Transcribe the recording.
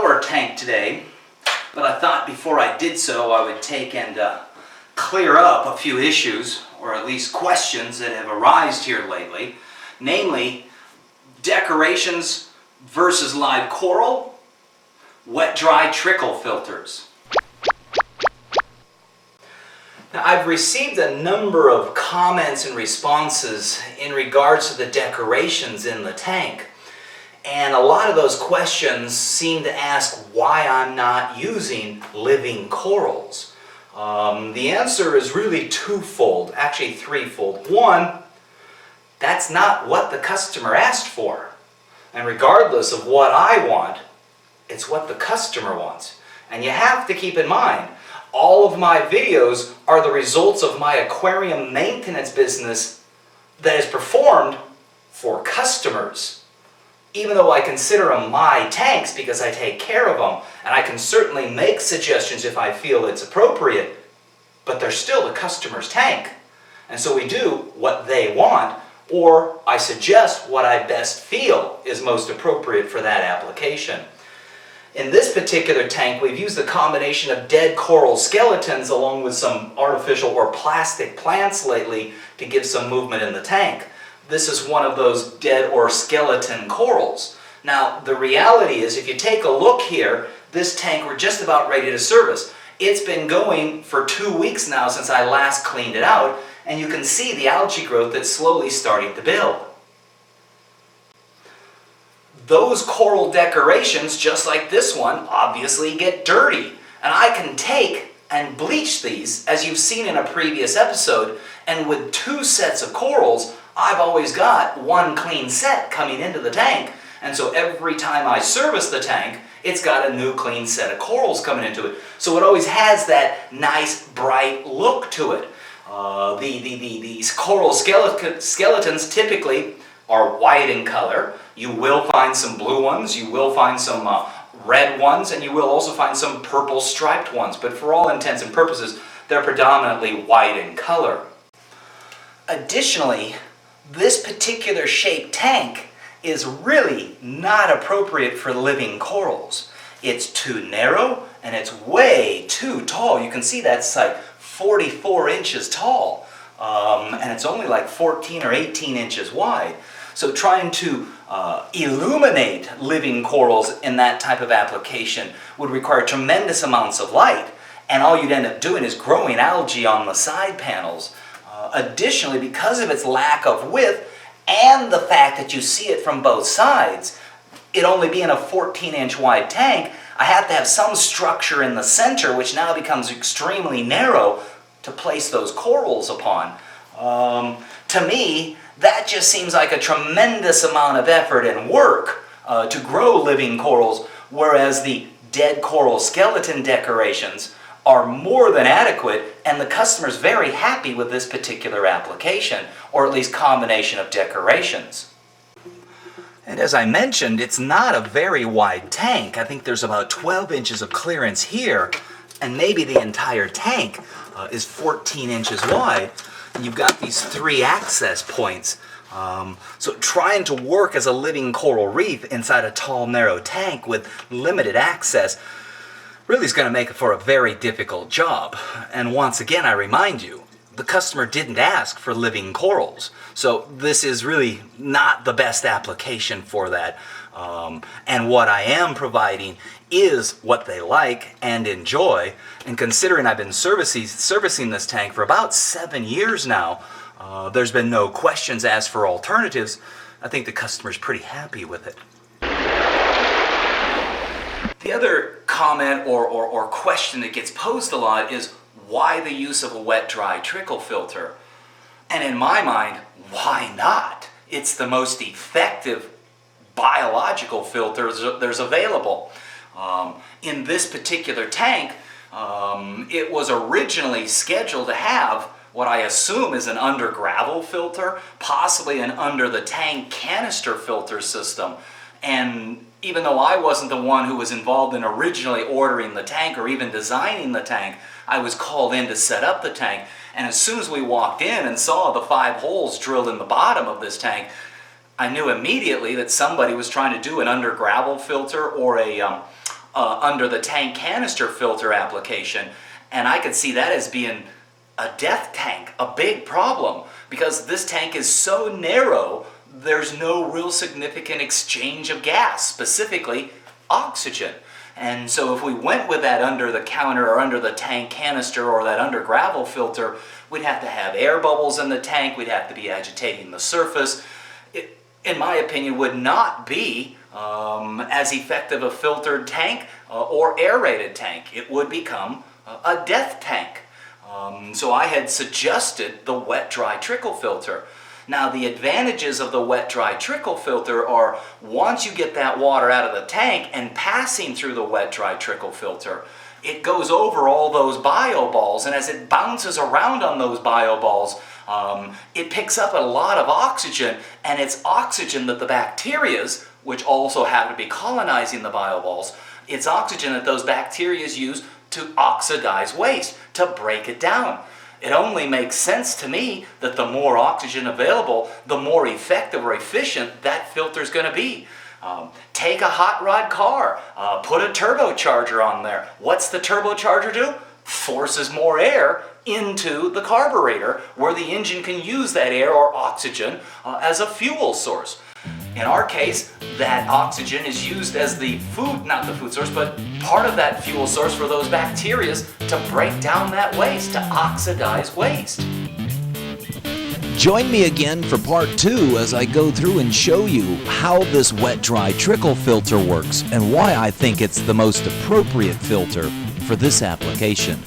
our tank today, but I thought before I did so I would take and clear up a few issues, or at least questions that have arisen here lately, namely decorations versus live coral, wet dry trickle filters. Now, I've received a number of comments and responses in regards to the decorations in the tank. And a lot of those questions seem to ask why I'm not using living corals. The answer is really twofold, actually threefold. One, that's not what the customer asked for. And regardless of what I want, it's what the customer wants. And you have to keep in mind, all of my videos are the results of my aquarium maintenance business that is performed for customers. Even though I consider them my tanks because I take care of them, and I can certainly make suggestions if I feel it's appropriate, but they're still the customer's tank. And so we do what they want, or I suggest what I best feel is most appropriate for that application. In this particular tank, we've used a combination of dead coral skeletons along with some artificial or plastic plants lately to give some movement in the tank. This is one of those dead or skeleton corals. Now, the reality is, if you take a look here, this tank we're just about ready to service. It's been going for 2 weeks now since I last cleaned it out, and you can see the algae growth that's slowly starting to build. Those coral decorations, just like this one, obviously get dirty. And I can take and bleach these, as you've seen in a previous episode, and with 2 sets of corals, I've always got 1 clean set coming into the tank. And so every time I service the tank, it's got a new clean set of corals coming into it. So it always has that nice, bright look to it. These coral skeletons typically are white in color. You will find some blue ones, you will find some red ones, and you will also find some purple striped ones. But for all intents and purposes, they're predominantly white in color. Additionally, this particular shaped tank is really not appropriate for living corals. It's too narrow and it's way too tall. You can see that's like 44 inches tall, and it's only like 14 or 18 inches wide. So trying to illuminate living corals in that type of application would require tremendous amounts of light, and all you'd end up doing is growing algae on the side panels. Additionally, because of its lack of width and the fact that you see it from both sides, it only being a 14-inch wide tank, I have to have some structure in the center, which now becomes extremely narrow, to place those corals upon. To me, that just seems like a tremendous amount of effort and work to grow living corals, whereas the dead coral skeleton decorations are more than adequate, and the customer's very happy with this particular application, or at least combination of decorations. And as I mentioned, it's not a very wide tank. I think there's about 12 inches of clearance here, and maybe the entire tank is 14 inches wide. And you've got these 3 access points. So trying to work as a living coral reef inside a tall, narrow tank with limited access really is going to make it for a very difficult job. And once again, I remind you, the customer didn't ask for living corals. So this is really not the best application for that. And what I am providing is what they like and enjoy. And considering I've been servicing this tank for about 7 years now, there's been no questions asked for alternatives. I think the customer's pretty happy with it. The other comment or question that gets posed a lot is, why the use of a wet dry trickle filter? And in my mind, why not? It's the most effective biological filter there's available. In this particular tank, it was originally scheduled to have what I assume is an under gravel filter, possibly an under the tank canister filter system. And even though I wasn't the one who was involved in originally ordering the tank or even designing the tank, I was called in to set up the tank. And as soon as we walked in and saw the 5 holes drilled in the bottom of this tank, I knew immediately that somebody was trying to do an under gravel filter or a under the tank canister filter application, and I could see that as being a death tank, a big problem, because this tank is so narrow, there's no real significant exchange of gas, specifically oxygen. And so if we went with that under the counter or under the tank canister or that under gravel filter, we'd have to have air bubbles in the tank, we'd have to be agitating the surface. It, in my opinion, would not be as effective a filtered tank or aerated tank. It would become a death tank. So I had suggested the Wet Dry Trickle Filter. Now the advantages of the Wet Dry Trickle Filter are, once you get that water out of the tank and passing through the Wet Dry Trickle Filter, it goes over all those bioballs, and as it bounces around on those bioballs, it picks up a lot of oxygen, and it's oxygen that the bacterias, which also happen to be colonizing the bioballs, it's oxygen that those bacterias use to oxidize waste, to break it down. It only makes sense to me that the more oxygen available, the more effective or efficient that filter is going to be. Take a hot rod car, put a turbocharger on there. What's the turbocharger do? Forces more air into the carburetor, where the engine can use that air or oxygen as a fuel source. In our case, that oxygen is used as the food, not the food source, but part of that fuel source for those bacteria to break down that waste, to oxidize waste. Join me again for part 2 as I go through and show you how this Wet Dry Trickle Filter works and why I think it's the most appropriate filter for this application.